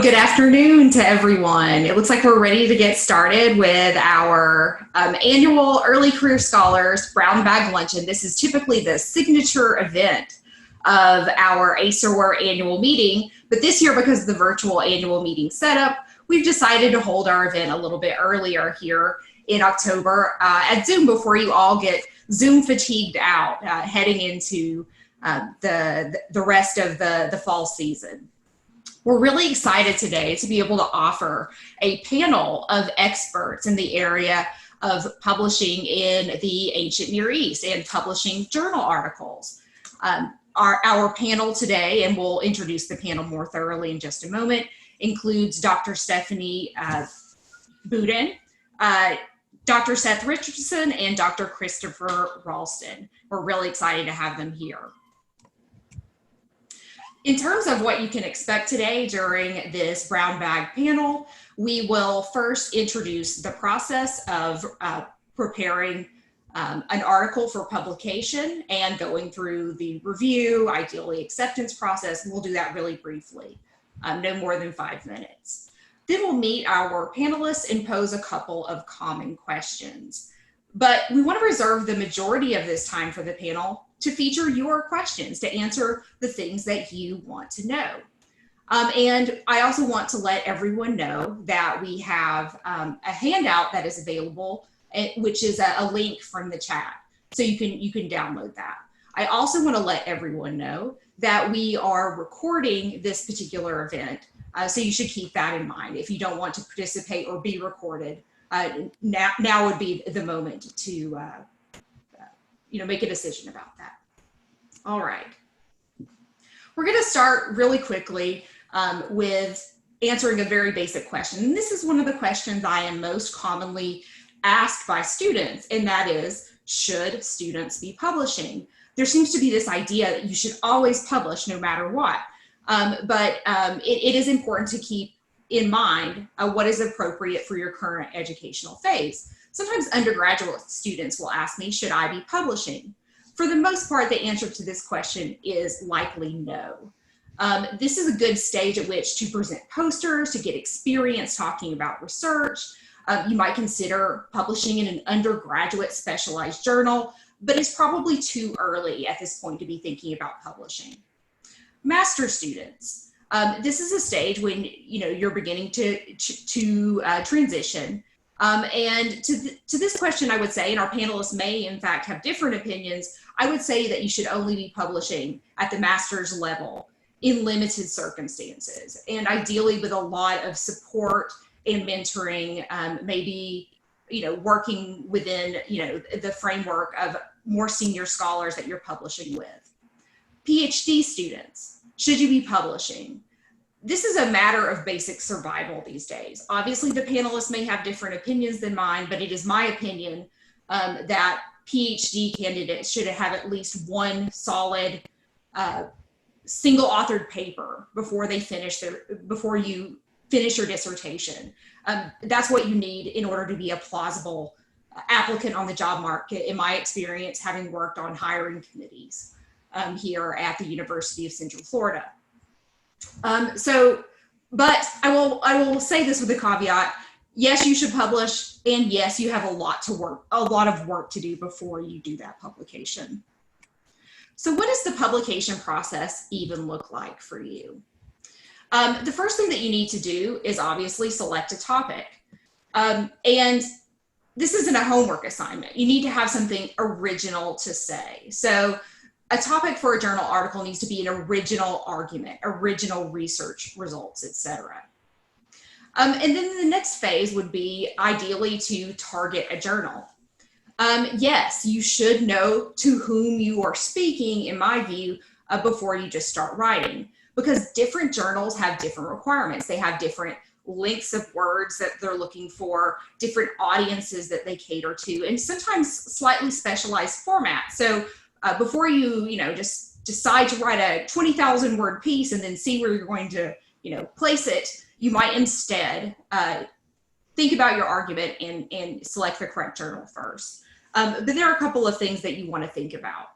Good afternoon to everyone. It looks like we're ready to get started with our annual Early Career Scholars Brown Bag Luncheon. This is typically the signature event of our ASOR annual meeting, but this year, because of the virtual annual meeting setup, we've decided to hold our event a little bit earlier here in October at Zoom before you all get Zoom fatigued out heading into the rest of the fall season. We're really excited today to be able to offer a panel of experts in the area of publishing in the ancient Near East and publishing journal articles. Our panel today, and we'll introduce the panel more thoroughly in just a moment, includes Dr. Stephanie Budin, Dr. Seth Richardson, and Dr. Christopher Rollston. We're really excited to have them here. In terms of what you can expect today during this brown bag panel, we will first introduce the process of preparing an article for publication and going through the review, ideally acceptance process. We'll do that really briefly, no more than 5 minutes. Then we'll meet our panelists and pose a couple of common questions. But we want to reserve the majority of this time for the panel to feature your questions, to answer the things that you want to know. And I also want to let everyone know that we have a handout that is available, which is a link from the chat. So you can download that. I also want to let everyone know that we are recording this particular event. So you should keep that in mind. If you don't want to participate or be recorded, now would be the moment to make a decision about that. All right. We're going to start really quickly with answering a very basic question. And this is one of the questions I am most commonly asked by students, and that is, should students be publishing? There seems to be this idea that you should always publish no matter what. But it is important to keep in mind what is appropriate for your current educational phase. Sometimes undergraduate students will ask me, should I be publishing? For the most part, the answer to this question is likely no. This is a good stage at which to present posters, to get experience talking about research. You might consider publishing in an undergraduate specialized journal, but it's probably too early at this point to be thinking about publishing. Master's students, this is a stage when you're beginning to transition. And to this question, I would say, and our panelists may in fact have different opinions, I would say that you should only be publishing at the master's level in limited circumstances, and ideally with a lot of support and mentoring, maybe working within the framework of more senior scholars that you're publishing with. PhD students, should you be publishing? This is a matter of basic survival these days. Obviously, the panelists may have different opinions than mine, but it is my opinion that PhD candidates should have at least one solid single authored paper before you finish your dissertation. That's what you need in order to be a plausible applicant on the job market, in my experience, having worked on hiring committees here at the University of Central Florida. But I will say this with a caveat. Yes, you should publish, and yes, you have a lot of work to do before you do that publication. So what does the publication process even look like for you? The first thing that you need to do is obviously select a topic. And this isn't a homework assignment. You need to have something original to say. So a topic for a journal article needs to be an original argument, original research results, etc. And then the next phase would be ideally to target a journal. Yes, you should know to whom you are speaking, in my view, before you just start writing, because different journals have different requirements. They have different lengths of words that they're looking for, different audiences that they cater to, and sometimes slightly specialized formats. So before you just decide to write a 20,000 word piece and then see where you're going to place it, you might instead think about your argument and select the correct journal first. But there are a couple of things that you want to think about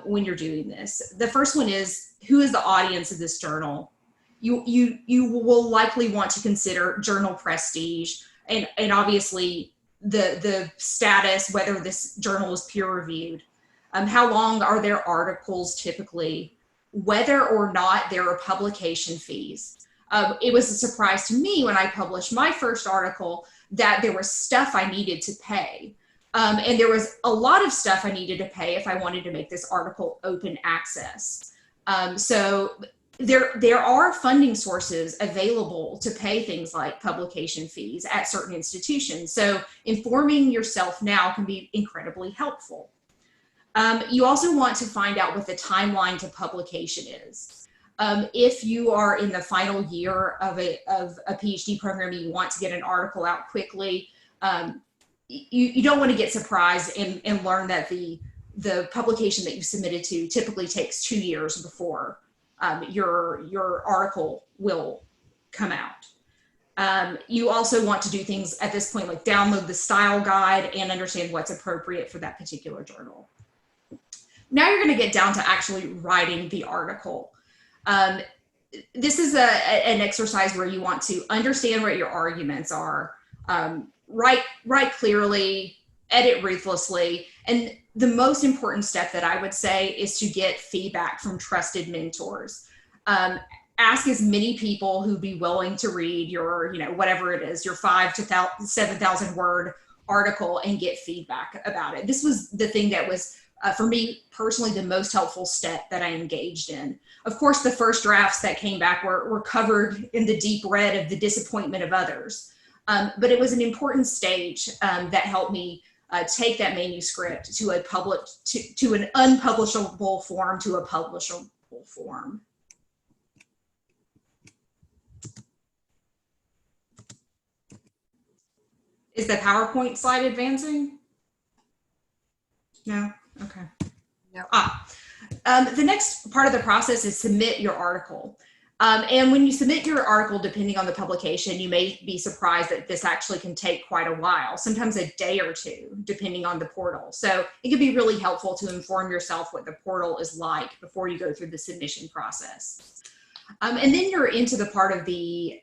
when you're doing this. The first one is, who is the audience of this journal? you will likely want to consider journal prestige and obviously the status, whether this journal is peer reviewed. How long are their articles typically, whether or not there are publication fees. It was a surprise to me when I published my first article that there was stuff I needed to pay. And there was a lot of stuff I needed to pay if I wanted to make this article open access. So there are funding sources available to pay things like publication fees at certain institutions. So informing yourself now can be incredibly helpful. You also want to find out what the timeline to publication is. If you are in the final year of a PhD program, you want to get an article out quickly, you don't want to get surprised and learn that the publication that you submitted to typically takes 2 years before your article will come out. You also want to do things at this point like download the style guide and understand what's appropriate for that particular journal. Now you're going to get down to actually writing the article. This is an exercise where you want to understand what your arguments are, write clearly, edit ruthlessly, and the most important step that I would say is to get feedback from trusted mentors. Ask as many people who'd be willing to read your, whatever it is, your 5,000 to 7,000 word article and get feedback about it. This was the thing that was, for me personally, the most helpful step that I engaged in. Of course, the first drafts that came back were covered in the deep red of the disappointment of others. But it was an important stage that helped me take that manuscript to an unpublishable form to a publishable form. Is the PowerPoint slide advancing? No? Okay. No. The next part of the process is submit your article. And when you submit your article, depending on the publication, you may be surprised that this actually can take quite a while, sometimes a day or two, depending on the portal. So it can be really helpful to inform yourself what the portal is like before you go through the submission process. And then you're into the part of the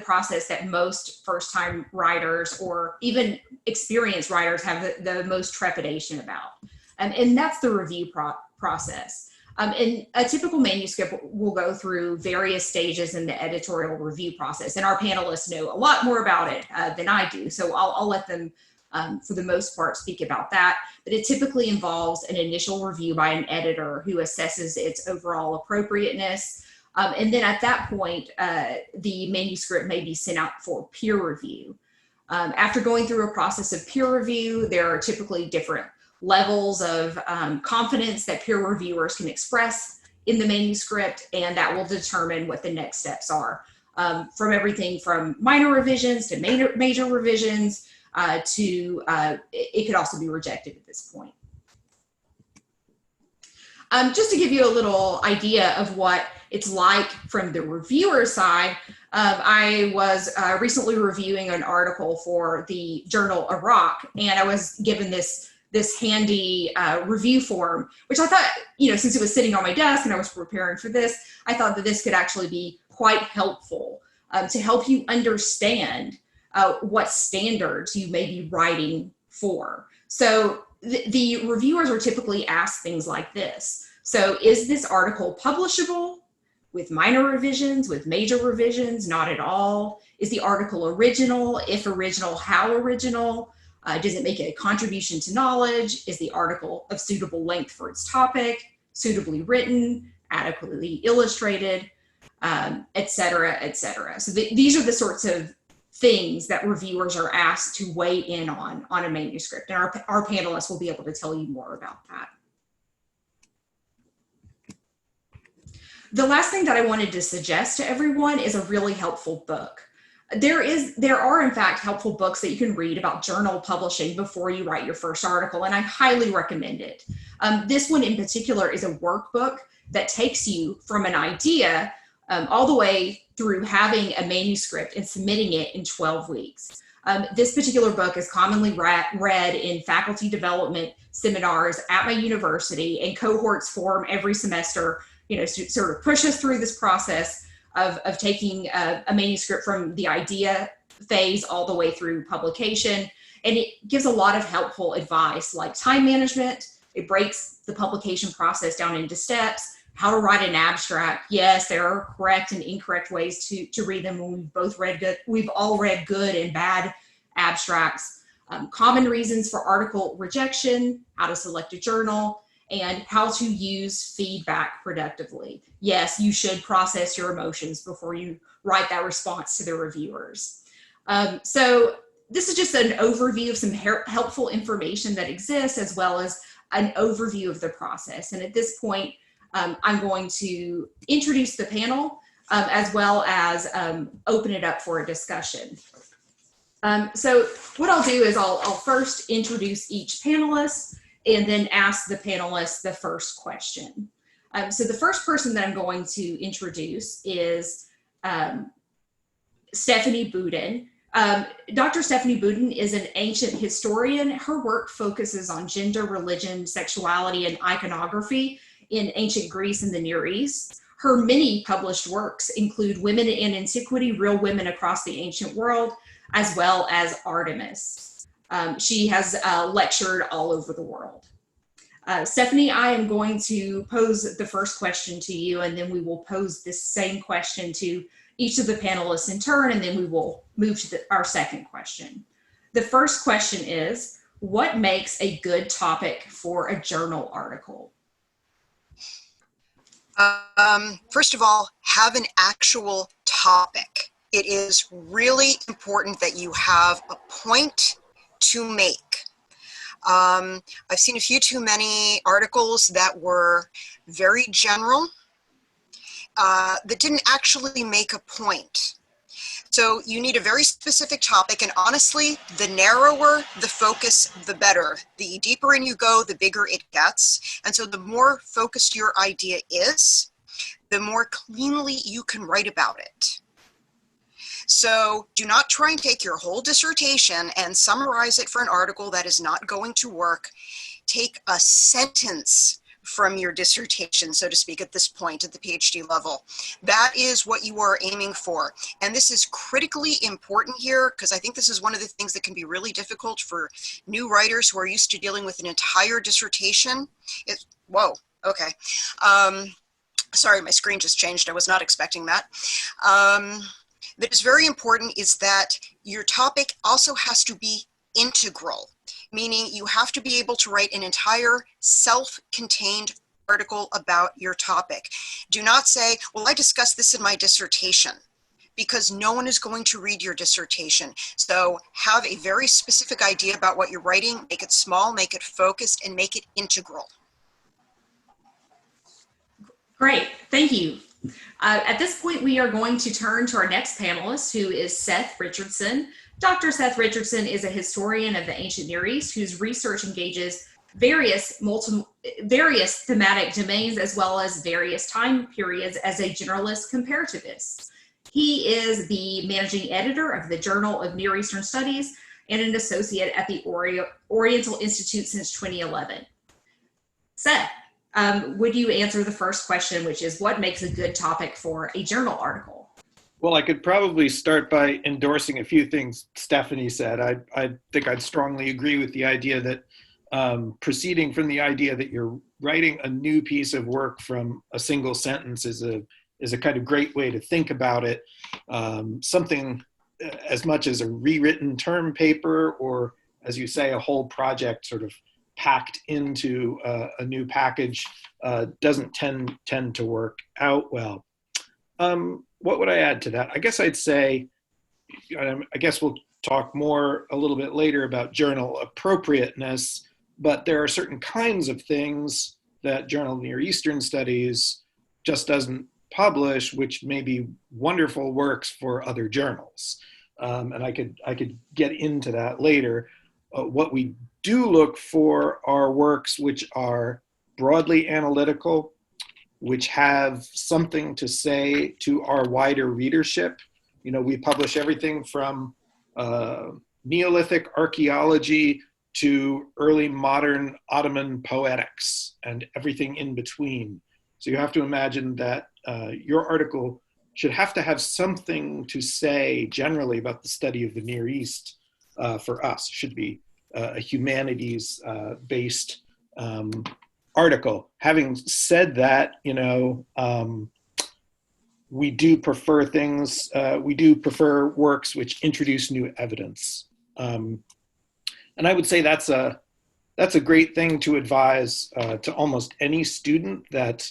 process that most first-time writers or even experienced writers have the most trepidation about. And that's the review process. And a typical manuscript will go through various stages in the editorial review process. And our panelists know a lot more about it than I do. So I'll let them, for the most part, speak about that. But it typically involves an initial review by an editor who assesses its overall appropriateness. And then at that point, the manuscript may be sent out for peer review. After going through a process of peer review, there are typically different levels of confidence that peer reviewers can express in the manuscript, and that will determine what the next steps are. From everything from minor revisions to major revisions it could also be rejected at this point. Just to give you a little idea of what it's like from the reviewer side, I was recently reviewing an article for the journal Iraq, and I was given this handy review form, which I thought, since it was sitting on my desk and I was preparing for this, I thought that this could actually be quite helpful to help you understand what standards you may be writing for. So the reviewers are typically asked things like this. So is this article publishable? With minor revisions, with major revisions, not at all? Is the article original? If original, how original? Does it make a contribution to knowledge? Is the article of suitable length for its topic? Suitably written? Adequately illustrated? Et cetera, et cetera. So these are the sorts of things that reviewers are asked to weigh in on a manuscript. And our panelists will be able to tell you more about that. The last thing that I wanted to suggest to everyone is a really helpful book. There are in fact helpful books that you can read about journal publishing before you write your first article, and I highly recommend it. This one in particular is a workbook that takes you from an idea all the way through having a manuscript and submitting it in 12 weeks. This particular book is commonly read in faculty development seminars at my university, and cohorts form every semester, to sort of push us through this process. of taking a manuscript from the idea phase all the way through publication. And it gives a lot of helpful advice like time management. It breaks the publication process down into steps, how to write an abstract. Yes, there are correct and incorrect ways to read them. We've all read good and bad abstracts. Common reasons for article rejection, how to select a journal, and how to use feedback productively. Yes, you should process your emotions before you write that response to the reviewers. So this is just an overview of some helpful information that exists, as well as an overview of the process. And at this point, I'm going to introduce the panel, as well as open it up for a discussion. So what I'll do is I'll first introduce each panelist and then ask the panelists the first question. So the first person that I'm going to introduce is Stephanie Budin. Dr. Stephanie Budin is an ancient historian. Her work focuses on gender, religion, sexuality, and iconography in ancient Greece and the Near East. Her many published works include Women in Antiquity, Real Women Across the Ancient World, as well as Artemis. She has lectured all over the world. Stephanie, I am going to pose the first question to you, and then we will pose this same question to each of the panelists in turn, and then we will move to our second question. The first question is, what makes a good topic for a journal article? First of all, have an actual topic. It is really important that you have a point to make. I've seen a few too many articles that were very general, that didn't actually make a point. So you need a very specific topic, and honestly, the narrower the focus, the better. The deeper in you go, the bigger it gets. And so the more focused your idea is, the more cleanly you can write about it. So do not try and take your whole dissertation and summarize it for an article that is not going to work. Take a sentence from your dissertation, so to speak, at this point, at the PhD level. That is what you are aiming for. And this is critically important here, because I think this is one of the things that can be really difficult for new writers who are used to dealing with an entire dissertation. Whoa, okay. Sorry, my screen just changed. I was not expecting that. That is very important is that your topic also has to be integral, meaning you have to be able to write an entire self-contained article about your topic. Do not say, well, I discussed this in my dissertation, because no one is going to read your dissertation. So have a very specific idea about what you're writing, make it small, make it focused, and make it integral. Great, thank you. At this point, we are going to turn to our next panelist, who is Seth Richardson. Dr. Seth Richardson is a historian of the ancient Near East whose research engages various thematic domains as well as various time periods as a generalist comparativist. He is the managing editor of the Journal of Near Eastern Studies and an associate at the Oriental Institute since 2011. Seth, would you answer the first question, which is what makes a good topic for a journal article? Well, I could probably start by endorsing a few things Stephanie said. I think I'd strongly agree with the idea that proceeding from the idea that you're writing a new piece of work from a single sentence is a kind of great way to think about it. Something as much as a rewritten term paper, or as you say, a whole project sort of packed into a new package doesn't tend to work out well. What would I add to that? I guess I'd say, I guess we'll talk more a little bit later about journal appropriateness, but there are certain kinds of things that Journal of Near Eastern Studies just doesn't publish, which may be wonderful works for other journals. And I could get into that later. What we do look for are works which are broadly analytical, which have something to say to our wider readership. You know, we publish everything from Neolithic archaeology to early modern Ottoman poetics and everything in between. So you have to imagine that your article should have to have something to say generally about the study of the Near East for us. Should be a humanities based article. Having said that, we do prefer things, we do prefer works which introduce new evidence. And I would say that's a great thing to advise to almost any student, that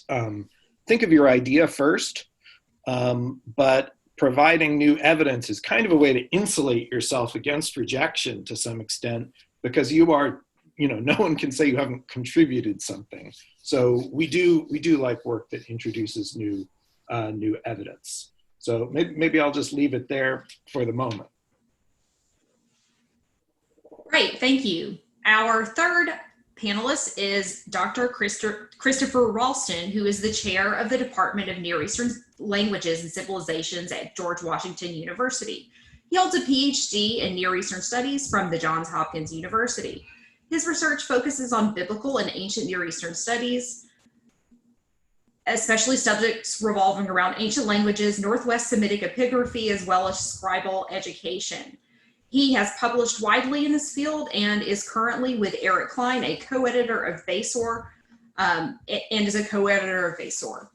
think of your idea first, but providing new evidence is kind of a way to insulate yourself against rejection to some extent, because you are, no one can say you haven't contributed something. So we do like work that introduces new evidence. So maybe I'll just leave it there for the moment. Great, thank you. Our third panelist is Dr. Christopher Rollston, who is the chair of the Department of Near Eastern Languages and Civilizations at George Washington University. He holds a PhD in Near Eastern Studies from the Johns Hopkins University. His research focuses on biblical and ancient Near Eastern studies, especially subjects revolving around ancient languages, Northwest Semitic epigraphy, as well as scribal education. He has published widely in this field and is currently with Eric Klein, a co-editor of ASOR, and is a co-editor of ASOR.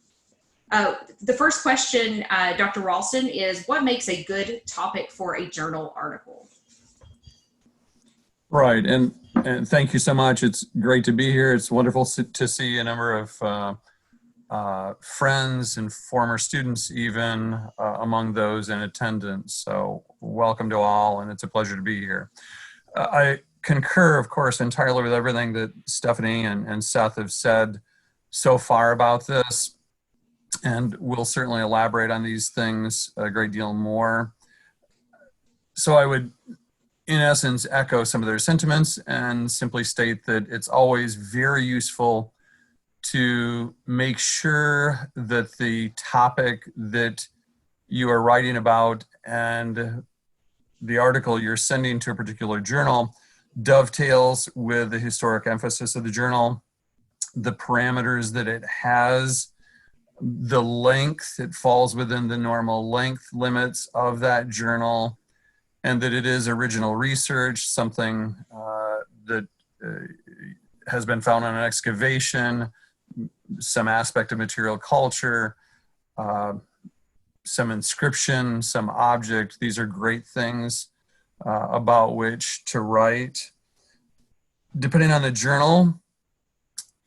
The first question, Dr. Rollston, is what makes a good topic for a journal article? Right, and thank you so much. It's great to be here. It's wonderful to see a number of friends and former students even among those in attendance. So welcome to all, and it's a pleasure to be here. I concur, of course, entirely with everything that Stephanie and Seth have said so far about this, and we'll certainly elaborate on these things a great deal more. So I would, in essence, echo some of their sentiments and simply state that it's always very useful to make sure that the topic that you are writing about and the article you're sending to a particular journal dovetails with the historic emphasis of the journal, the parameters that it has, the length, it falls within the normal length limits of that journal, and that it is original research, something that has been found on an excavation, some aspect of material culture, some inscription, some object. These are great things about which to write. Depending on the journal,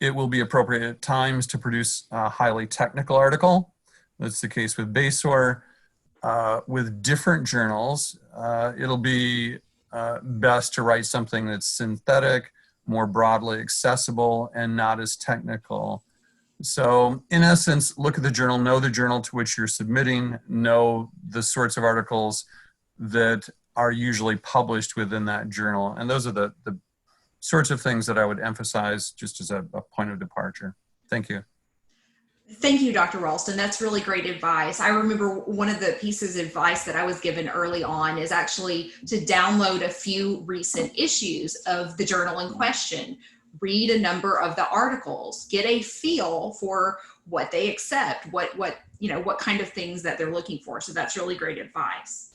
it will be appropriate at times to produce a highly technical article. That's the case with ASOR. With different journals, it'll be best to write something that's synthetic, more broadly accessible, and not as technical. So in essence, look at the journal, know the journal to which you're submitting, know the sorts of articles that are usually published within that journal. And those are the sorts of things that I would emphasize just as a point of departure. Thank you. Thank you, Dr. Rollston. That's really great advice. I remember one of the pieces of advice that I was given early on is actually to download a few recent issues of the journal in question, read a number of the articles, get a feel for what they accept, what kind of things that they're looking for. So that's really great advice.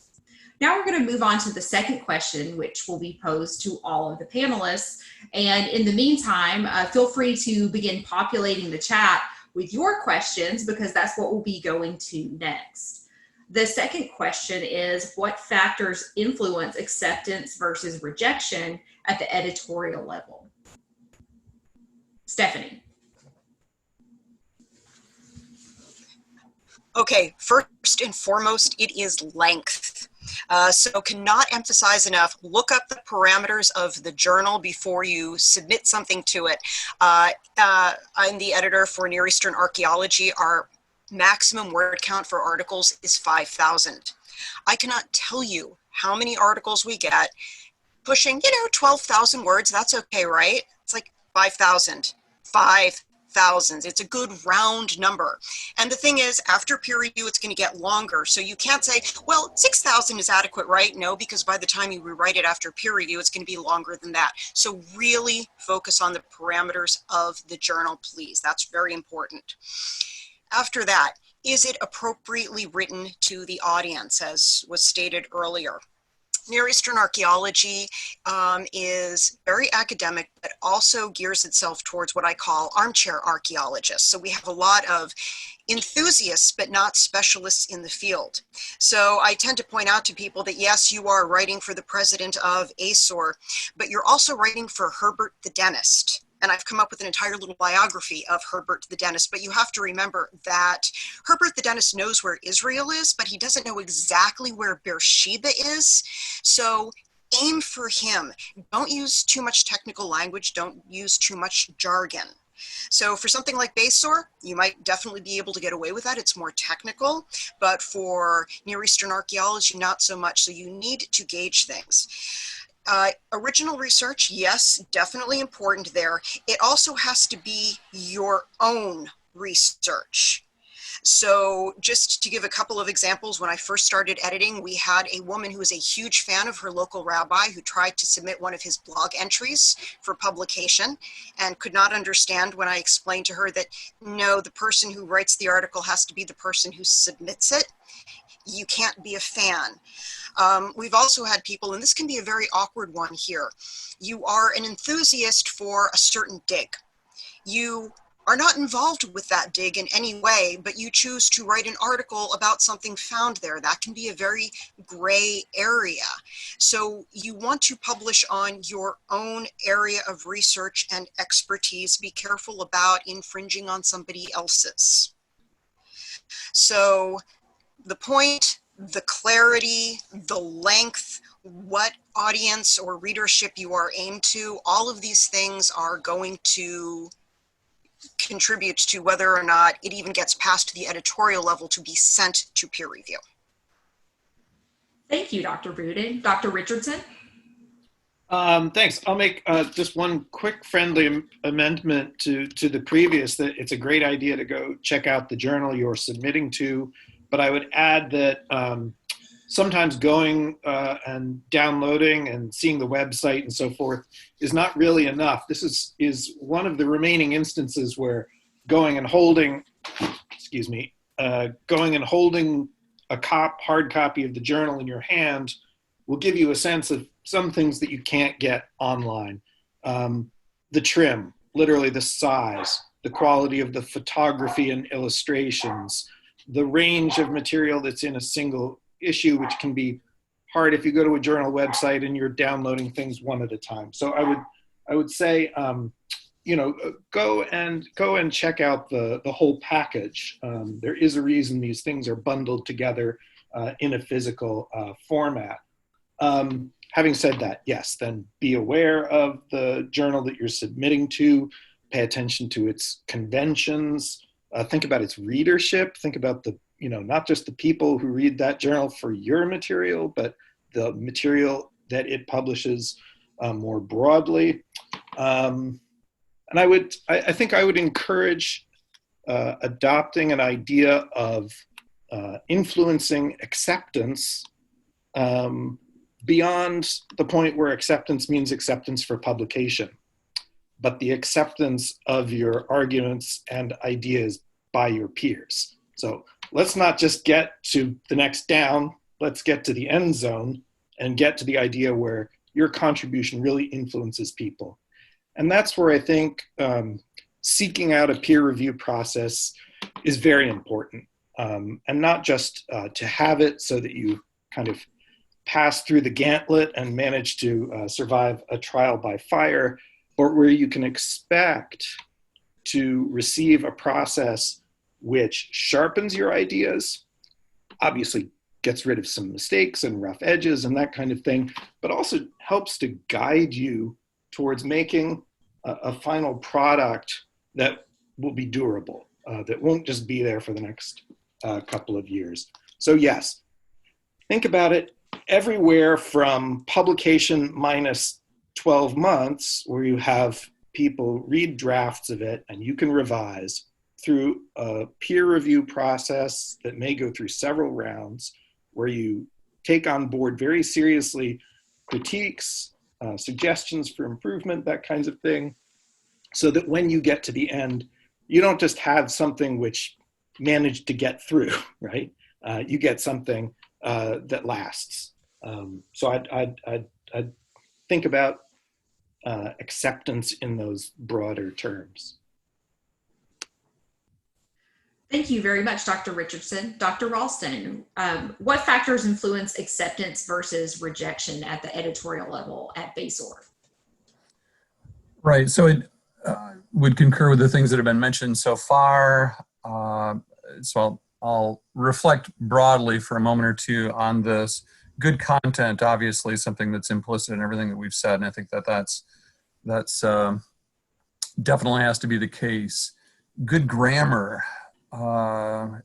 Now we're going to move on to the second question, which will be posed to all of the panelists. And in the meantime, feel free to begin populating the chat with your questions, because that's what we'll be going to next. The second question is, what factors influence acceptance versus rejection at the editorial level? Stephanie. Okay, first and foremost, it is length. So cannot emphasize enough, look up the parameters of the journal before you submit something to it. I'm the editor for Near Eastern Archaeology. Our maximum word count for articles is 5,000. I cannot tell you how many articles we get pushing, 12,000 words. That's okay, right? It's like 5,000. 5,000. It's a good round number. And the thing is, after peer review, it's going to get longer. So you can't say, well, 6,000 is adequate, right? No, because by the time you rewrite it after peer review, it's going to be longer than that. So really focus on the parameters of the journal, please. That's very important. After that, is it appropriately written to the audience, as was stated earlier? Near Eastern Archaeology is very academic, but also gears itself towards what I call armchair archaeologists. So we have a lot of enthusiasts, but not specialists in the field. So I tend to point out to people that yes, you are writing for the president of ASOR, but you're also writing for Herbert the dentist. And I've come up with an entire little biography of Herbert the dentist, but you have to remember that Herbert the dentist knows where Israel is, but he doesn't know exactly where Beersheba is. So aim for him. Don't use too much technical language. Don't use too much jargon. So for something like ASOR, you might definitely be able to get away with that. It's more technical, but for Near Eastern Archaeology, not so much. So you need to gauge things. Original research, yes, definitely important there. It also has to be your own research. So just to give a couple of examples, when I first started editing, we had a woman who was a huge fan of her local rabbi who tried to submit one of his blog entries for publication and could not understand when I explained to her that, no, the person who writes the article has to be the person who submits it. You can't be a fan. We've also had people, and this can be a very awkward one here. You are an enthusiast for a certain dig. You are not involved with that dig in any way, but you choose to write an article about something found there. That can be a very gray area. So you want to publish on your own area of research and expertise. Be careful about infringing on somebody else's. So the point, the clarity, the length, what audience or readership you are aimed to, all of these things are going to contribute to whether or not it even gets past the editorial level to be sent to peer review. Thank you, Dr. Budin. Dr. Richardson? Thanks. I'll make just one quick friendly amendment to the previous, that it's a great idea to go check out the journal you're submitting to, but I would add that sometimes going and downloading and seeing the website and so forth is not really enough. This is one of the remaining instances where going and holding, going and holding a hard copy of the journal in your hand will give you a sense of some things that you can't get online. The trim, literally the size, the quality of the photography and illustrations, the range of material that's in a single issue, which can be hard if you go to a journal website and you're downloading things one at a time. So I would say, go and check out the whole package. There is a reason these things are bundled together in a physical format. Having said that, yes, then be aware of the journal that you're submitting to, pay attention to its conventions, think about its readership, think about the, not just the people who read that journal for your material, but the material that it publishes more broadly. And I think I would encourage adopting an idea of influencing acceptance beyond the point where acceptance means acceptance for publication, but the acceptance of your arguments and ideas by your peers. So let's not just get to the next down, let's get to the end zone and get to the idea where your contribution really influences people. And that's where I think seeking out a peer review process is very important. And not just to have it so that you kind of pass through the gauntlet and manage to survive a trial by fire, but where you can expect to receive a process which sharpens your ideas, obviously gets rid of some mistakes and rough edges and that kind of thing, but also helps to guide you towards making a final product that will be durable, that won't just be there for the next couple of years. So yes, think about it everywhere from publication minus 12 months, where you have people read drafts of it and you can revise, through a peer review process that may go through several rounds, where you take on board very seriously critiques, suggestions for improvement, that kinds of thing, so that when you get to the end, you don't just have something which manage to get through, right? You get something that lasts. So I'd think about acceptance in those broader terms. Thank you very much, Dr. Richardson. Dr. Rollston, what factors influence acceptance versus rejection at the editorial level at BASOR? Right, so I would concur with the things that have been mentioned so far. So I'll reflect broadly for a moment or two on this. Good content, obviously, something that's implicit in everything that we've said, and I think that's definitely has to be the case. Good grammar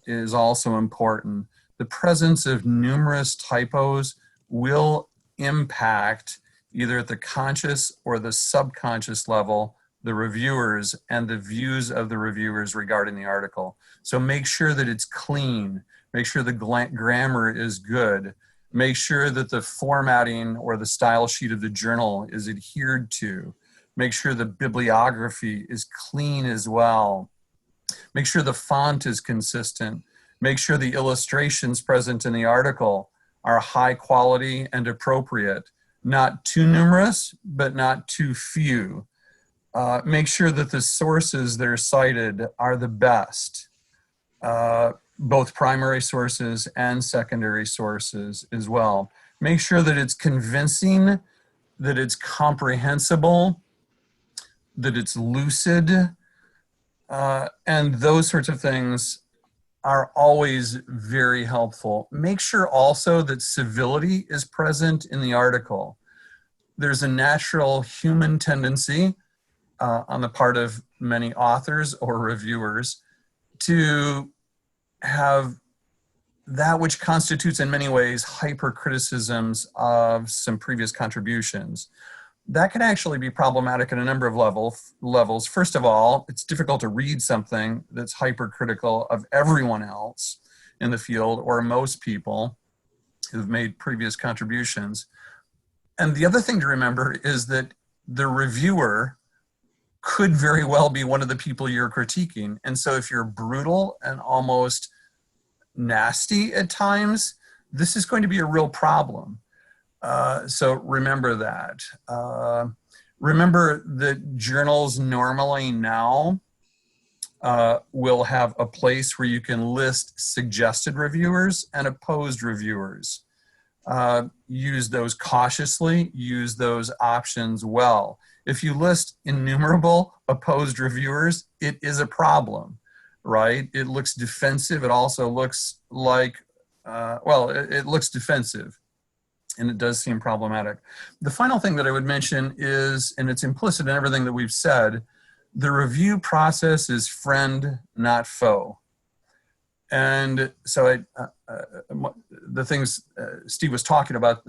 is also important. The presence of numerous typos will impact, either at the conscious or the subconscious level, the reviewers and the views of the reviewers regarding the article. So make sure that it's clean, make sure the grammar is good, make sure that the formatting or the style sheet of the journal is adhered to, make sure the bibliography is clean as well, make sure the font is consistent, make sure the illustrations present in the article are high quality and appropriate, not too numerous, but not too few. Make sure that the sources that are cited are the best, both primary sources and secondary sources as well. Make sure that it's convincing, that it's comprehensible, that it's lucid, and those sorts of things are always very helpful. Make sure also that civility is present in the article. There's a natural human tendency on the part of many authors or reviewers to have that which constitutes in many ways hypercriticisms of some previous contributions. That can actually be problematic at a number of levels. First of all, it's difficult to read something that's hypercritical of everyone else in the field or most people who've made previous contributions. And the other thing to remember is that the reviewer could very well be one of the people you're critiquing. And so if you're brutal and almost nasty at times, this is going to be a real problem. So remember that. Remember that journals normally now will have a place where you can list suggested reviewers and opposed reviewers. Use those cautiously, use those options well. If you list innumerable opposed reviewers, it is a problem, right? It looks defensive. It also looks like, it looks defensive. And it does seem problematic. The final thing that I would mention is, and it's implicit in everything that we've said, the review process is friend, not foe. And so the things Steve was talking about,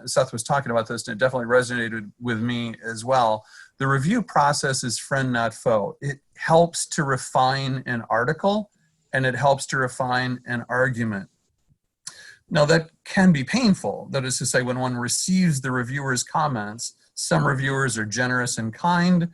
Seth was talking about this, and it definitely resonated with me as well. The review process is friend, not foe. It helps to refine an article, and it helps to refine an argument. Now, that can be painful. That is to say, when one receives the reviewer's comments, some reviewers are generous and kind.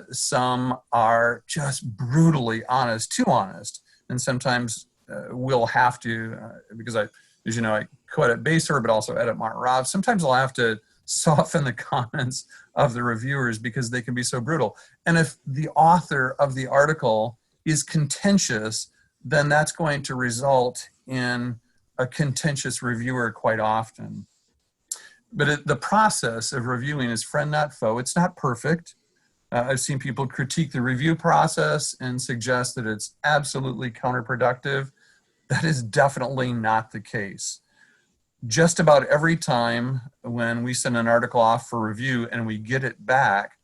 Some are just brutally honest, too honest. And sometimes we'll have to, because as you know, I co-edit BASOR, but also edit Martin Robb. Sometimes I'll have to soften the comments of the reviewers because they can be so brutal. And if the author of the article is contentious, then that's going to result in a contentious reviewer quite often. But the process of reviewing is friend, not foe. It's not perfect. I've seen people critique the review process and suggest that it's absolutely counterproductive. That is definitely not the case. Just about every time when we send an article off for review and we get it back,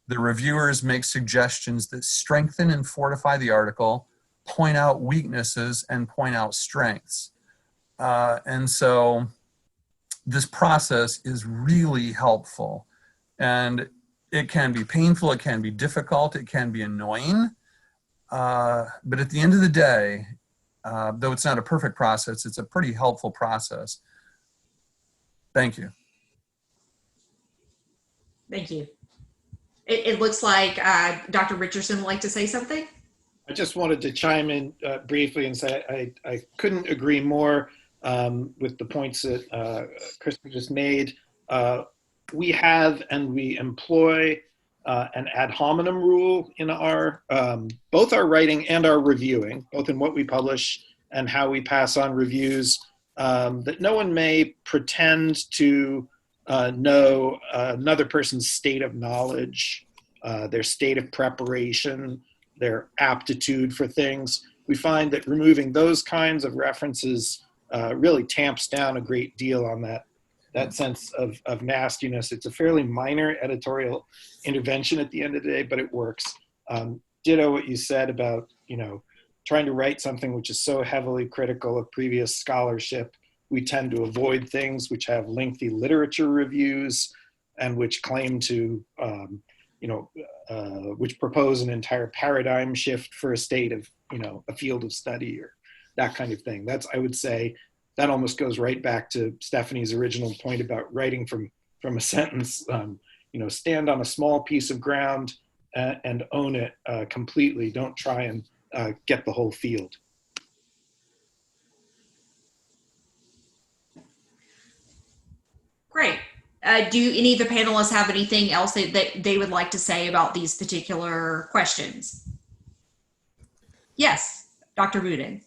the reviewers make suggestions that strengthen and fortify the article, point out weaknesses, and point out strengths. And so this process is really helpful, and it can be painful, it can be difficult, it can be annoying, but at the end of the day, though it's not a perfect process, it's a pretty helpful process. Thank you. Thank you. It looks like Dr. Richardson would like to say something. I just wanted to chime in briefly and say I couldn't agree more with the points that Krista just made. We have and we employ an ad hominem rule in our both our writing and our reviewing, both in what we publish and how we pass on reviews, that no one may pretend to know another person's state of knowledge, their state of preparation, their aptitude for things. We find that removing those kinds of references really tamps down a great deal on that sense of nastiness. It's a fairly minor editorial intervention at the end of the day, but it works. Ditto what you said about, trying to write something which is so heavily critical of previous scholarship. We tend to avoid things which have lengthy literature reviews and which claim to, which propose an entire paradigm shift for a state of, a field of study or that kind of thing. I would say, that almost goes right back to Stephanie's original point about writing from a sentence. Stand on a small piece of ground and own it completely. Don't try and get the whole field. Great. Do any of the panelists have anything else that they would like to say about these particular questions? Yes, Dr. Budin.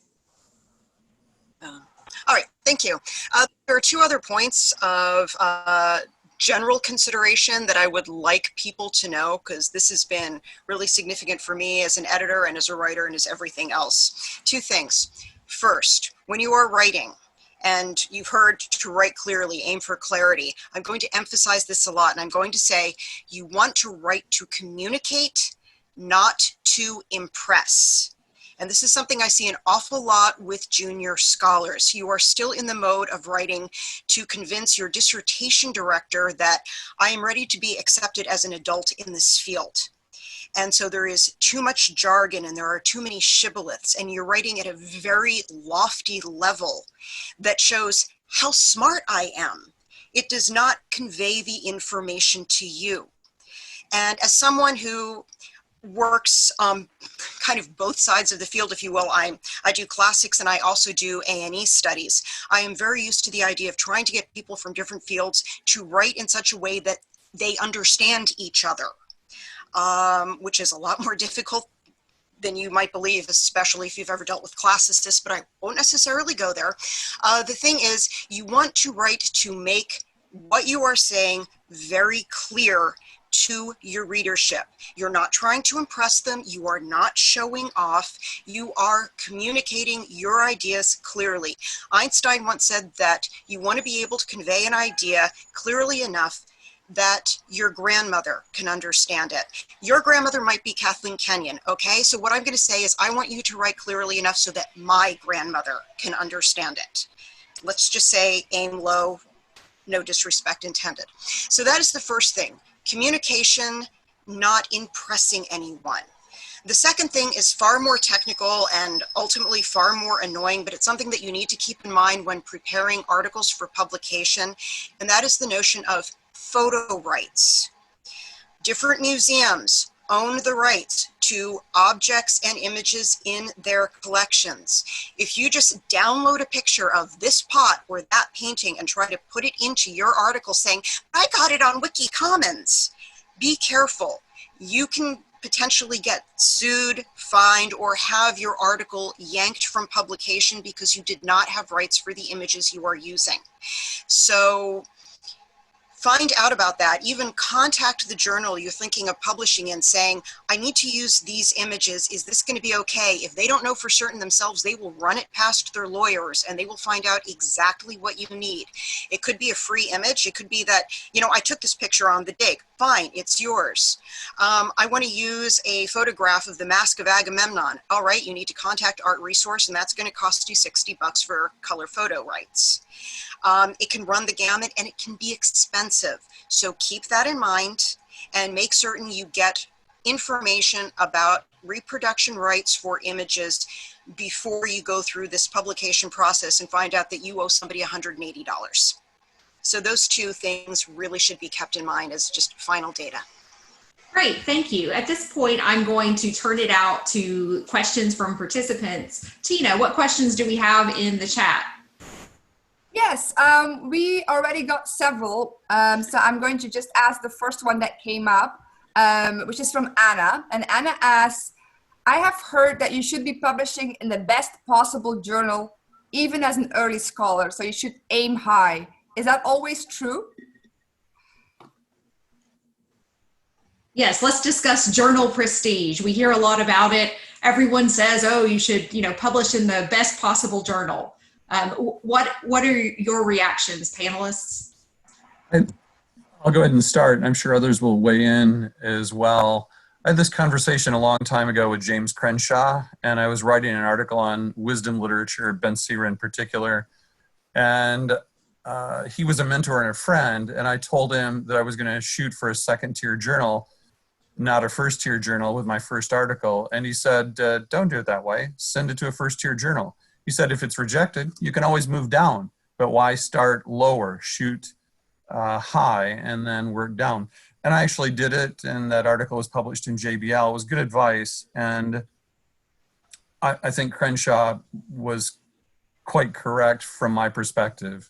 All right, thank you. There are two other points of general consideration that I would like people to know, because this has been really significant for me as an editor and as a writer and as everything else. Two things. First, when you are writing, and you've heard to write clearly, aim for clarity, I'm going to emphasize this a lot, and I'm going to say you want to write to communicate, not to impress. And this is something I see an awful lot with junior scholars. You are still in the mode of writing to convince your dissertation director that I am ready to be accepted as an adult in this field. And so there is too much jargon and there are too many shibboleths, and you're writing at a very lofty level that shows how smart I am. It does not convey the information to you. And as someone who works kind of both sides of the field, if you will. I do classics and I also do A&E studies. I am very used to the idea of trying to get people from different fields to write in such a way that they understand each other, which is a lot more difficult than you might believe, especially if you've ever dealt with classicists, but I won't necessarily go there. The thing is, you want to write to make what you are saying very clear to your readership. You're not trying to impress them. You are not showing off. You are communicating your ideas clearly. Einstein once said that you want to be able to convey an idea clearly enough that your grandmother can understand it. Your grandmother might be Kathleen Kenyon, okay? So what I'm going to say is I want you to write clearly enough so that my grandmother can understand it. Let's just say aim low, no disrespect intended. So that is the first thing. Communication, not impressing anyone. The second thing is far more technical and ultimately far more annoying, but it's something that you need to keep in mind when preparing articles for publication, and that is the notion of photo rights. Different museums own the rights to objects and images in their collections. If you just download a picture of this pot or that painting and try to put it into your article saying, I got it on Wiki Commons, be careful. You can potentially get sued, fined, or have your article yanked from publication because you did not have rights for the images you are using. So find out about that. Even contact the journal you're thinking of publishing in saying, I need to use these images. Is this going to be okay? If they don't know for certain themselves, they will run it past their lawyers and they will find out exactly what you need. It could be a free image. It could be that, I took this picture on the dig. Fine, it's yours. I want to use a photograph of the Mask of Agamemnon. All right, you need to contact Art Resource and that's going to cost you $60 for color photo rights. It can run the gamut and it can be expensive. So keep that in mind and make certain you get information about reproduction rights for images before you go through this publication process and find out that you owe somebody $180. So those two things really should be kept in mind as just final data. Great, thank you. At this point, I'm going to turn it out to questions from participants. Tina, what questions do we have in the chat? Yes, we already got several. So I'm going to just ask the first one that came up, which is from Anna. And Anna asks, I have heard that you should be publishing in the best possible journal, even as an early scholar. So you should aim high. Is that always true? Yes, let's discuss journal prestige. We hear a lot about it. Everyone says, oh, you should, publish in the best possible journal. What are your reactions, panelists? I'll go ahead and start. I'm sure others will weigh in as well. I had this conversation a long time ago with James Crenshaw, and I was writing an article on wisdom literature, Ben Sira in particular. And he was a mentor and a friend, and I told him that I was going to shoot for a second-tier journal, not a first-tier journal with my first article. And he said, don't do it that way. Send it to a first-tier journal. He said, if it's rejected, you can always move down, but why start lower? Shoot high and then work down. And I actually did it, and that article was published in JBL. It was good advice, and I think Crenshaw was quite correct from my perspective.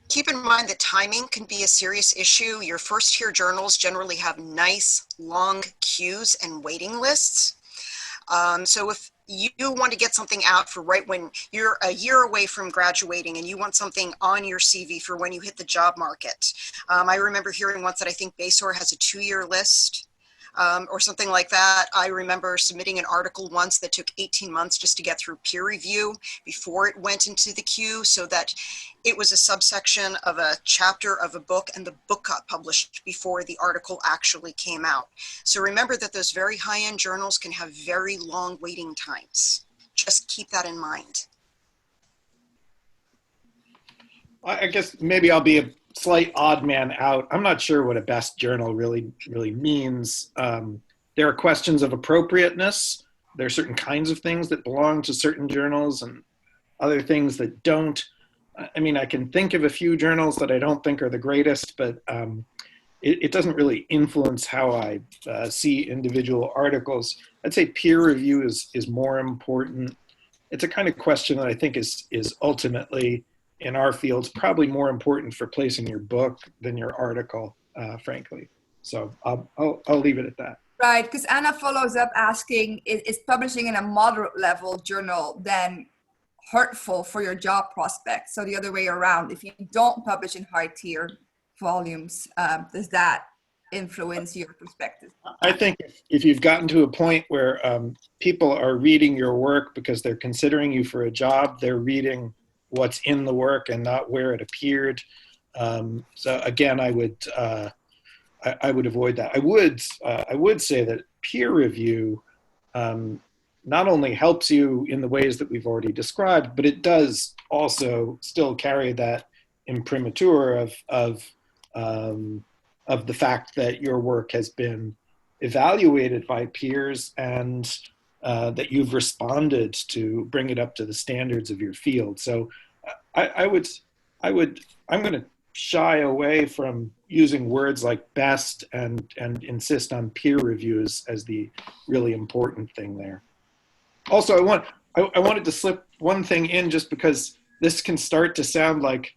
Keep in mind that timing can be a serious issue. Your first-tier journals generally have nice, long queues and waiting lists. So if you want to get something out for right when you're a year away from graduating and you want something on your CV for when you hit the job market. I remember hearing once that I think ASOR has a 2-year list or something like that. I remember submitting an article once that took 18 months just to get through peer review before it went into the queue, so that it was a subsection of a chapter of a book and the book got published before the article actually came out. So remember that those very high-end journals can have very long waiting times. Just keep that in mind. I guess maybe I'll be a slight odd man out. I'm not sure what a best journal really means. There are questions of appropriateness. There are certain kinds of things that belong to certain journals and other things that don't. I mean, I can think of a few journals that I don't think are the greatest, but it doesn't really influence how I see individual articles. I'd say peer review is more important. It's a kind of question that I think is ultimately, in our fields, probably more important for placing your book than your article, frankly. So I'll leave it at that. Right, because Anna follows up asking, is publishing in a moderate level journal then hurtful for your job prospects? So the other way around, if you don't publish in high tier volumes, does that influence your perspective? I think if you've gotten to a point where people are reading your work because they're considering you for a job, they're reading what's in the work and not where it appeared. So again, I would avoid that. I would say that peer review not only helps you in the ways that we've already described, but it does also still carry that imprimatur of the fact that your work has been evaluated by peers and that you've responded to bring it up to the standards of your field. So I'm going to shy away from using words like best and insist on peer reviews as the really important thing there. Also, I wanted to slip one thing in just because this can start to sound like,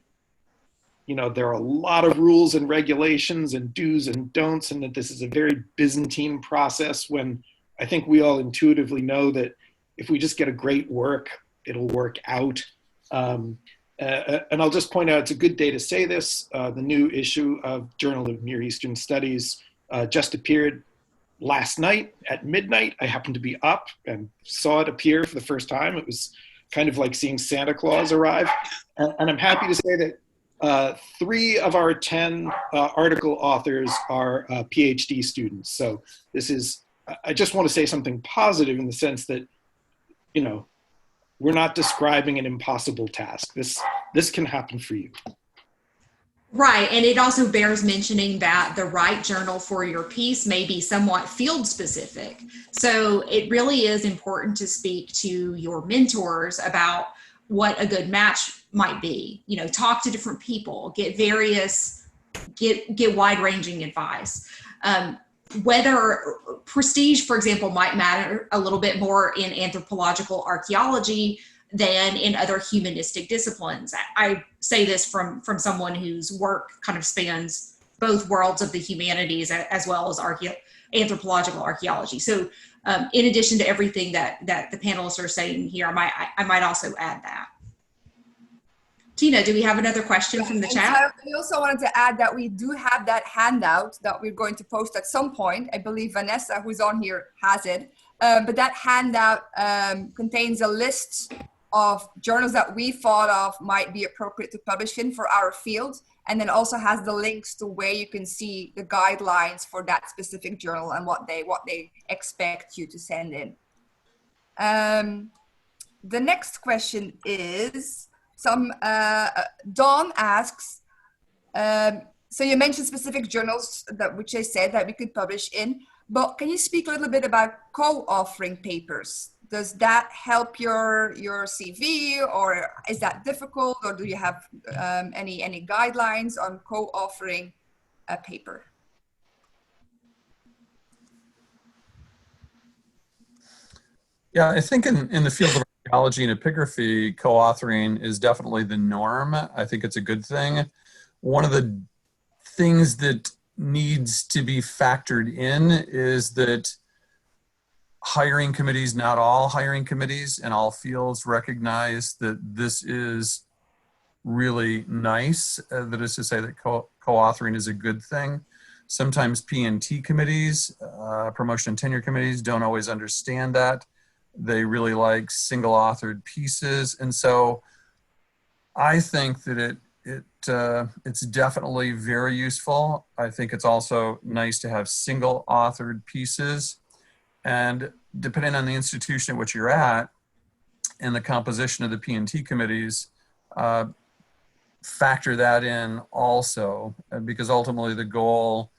there are a lot of rules and regulations and do's and don'ts, and that this is a very Byzantine process, when I think we all intuitively know that if we just get a great work, it'll work out. And I'll just point out, it's a good day to say this. The new issue of Journal of Near Eastern Studies just appeared last night at midnight. I happened to be up and saw it appear for the first time. It was kind of like seeing Santa Claus arrive. And I'm happy to say that 3 of our 10 article authors are PhD students. So this is, I just want to say something positive in the sense that, we're not describing an impossible task. This can happen for you. Right, and it also bears mentioning that the right journal for your piece may be somewhat field specific. So it really is important to speak to your mentors about what a good match might be. Talk to different people, get various get wide-ranging advice. Whether prestige, for example, might matter a little bit more in anthropological archaeology than in other humanistic disciplines. I say this from someone whose work kind of spans both worlds of the humanities as well as anthropological archaeology. So in addition to everything that the panelists are saying here, I might also add that. Tina, do we have another question from the chat? I also wanted to add that we do have that handout that we're going to post at some point. I believe Vanessa, who's on here, has it. But that handout contains a list of journals that we thought of might be appropriate to publish in for our field. And then also has the links to where you can see the guidelines for that specific journal and what they expect you to send in. The next question is, Dawn asks, so you mentioned specific journals which I said that we could publish in, but can you speak a little bit about co-authoring papers? Does that help your CV, or is that difficult, or do you have any guidelines on co-authoring a paper? Yeah, I think in the field of archaeology and epigraphy, co-authoring is definitely the norm. I think it's a good thing. One of the things that needs to be factored in is that hiring committees, not all hiring committees in all fields, recognize that this is really nice. That is to say that co-authoring is a good thing. Sometimes P&T committees, promotion and tenure committees, don't always understand that. They really like single authored pieces. And so I think that it's definitely very useful. I think it's also nice to have single authored pieces. And depending on the institution at which you're at and the composition of the P&T committees, factor that in also, because ultimately the goal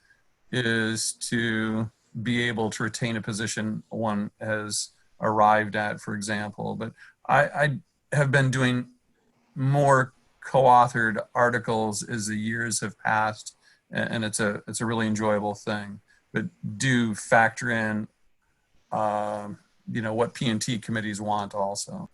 is to be able to retain a position one has arrived at, for example. But I have been doing more co-authored articles as the years have passed, and it's a really enjoyable thing. But do factor in what P&T committees want also.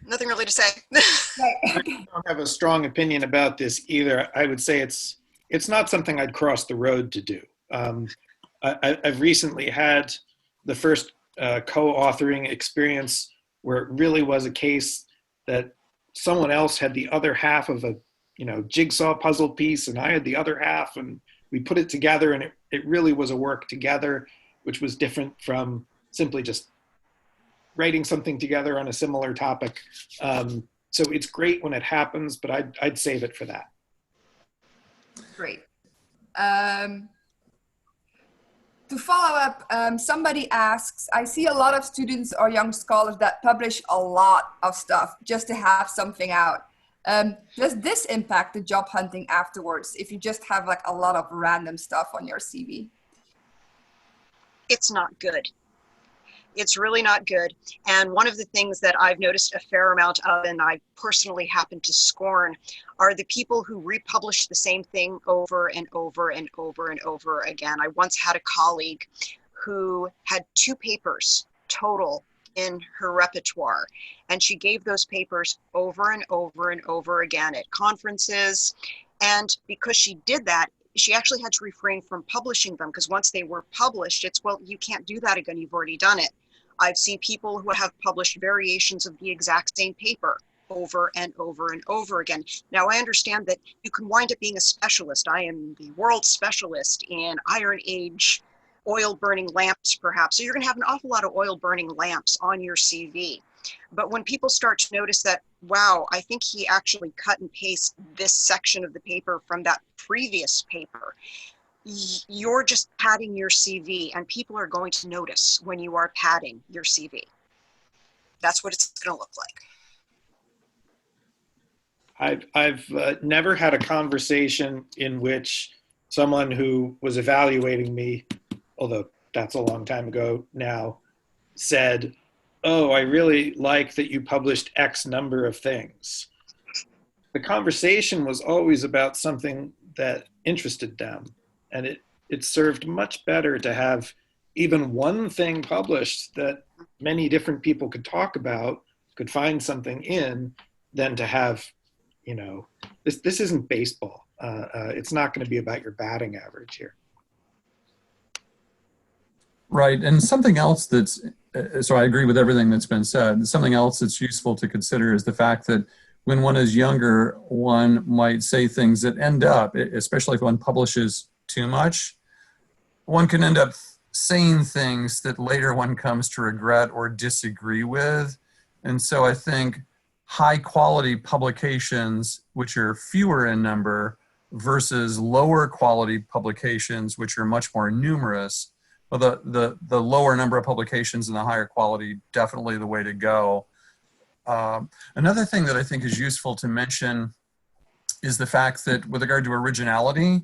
Nothing really to say. I don't have a strong opinion about this either. I would say it's not something I'd cross the road to do. I've recently had the first co-authoring experience where it really was a case that someone else had the other half of a jigsaw puzzle piece and I had the other half, and we put it together, and it really was a work together, which was different from simply just writing something together on a similar topic. So it's great when it happens, but I'd save it for that. Great. To follow up, somebody asks, I see a lot of students or young scholars that publish a lot of stuff just to have something out. Does this impact the job hunting afterwards if you just have like a lot of random stuff on your CV? It's not good. It's really not good. And one of the things that I've noticed a fair amount of, and I personally happen to scorn, are the people who republish the same thing over and over and over and over again. I once had a colleague who had 2 papers total in her repertoire, and she gave those papers over and over and over again at conferences. And because she did that, she actually had to refrain from publishing them, because once they were published, it's, well, you can't do that again, you've already done it. I've seen people who have published variations of the exact same paper over and over and over again. Now, I understand that you can wind up being a specialist. I am the world specialist in Iron Age oil burning lamps, perhaps. So you're going to have an awful lot of oil burning lamps on your CV. But when people start to notice that, wow, I think he actually cut and pasted this section of the paper from that previous paper, you're just padding your CV, and people are going to notice when you are padding your CV. That's what it's going to look like. I've never had a conversation in which someone who was evaluating me, although that's a long time ago now, said, oh, I really like that you published X number of things. The conversation was always about something that interested them. And it served much better to have even one thing published that many different people could talk about, could find something in, than to have, you know, this isn't baseball. It's not going to be about your batting average here. Right, and something else that's, so I agree with everything that's been said. Something else that's useful to consider is the fact that when one is younger, one might say things that end up, especially if one publishes too much, one can end up saying things that later one comes to regret or disagree with. And so I think high quality publications, which are fewer in number, versus lower quality publications, which are much more numerous. Well, the lower number of publications and the higher quality, definitely the way to go. Another thing that I think is useful to mention is the fact that with regard to originality,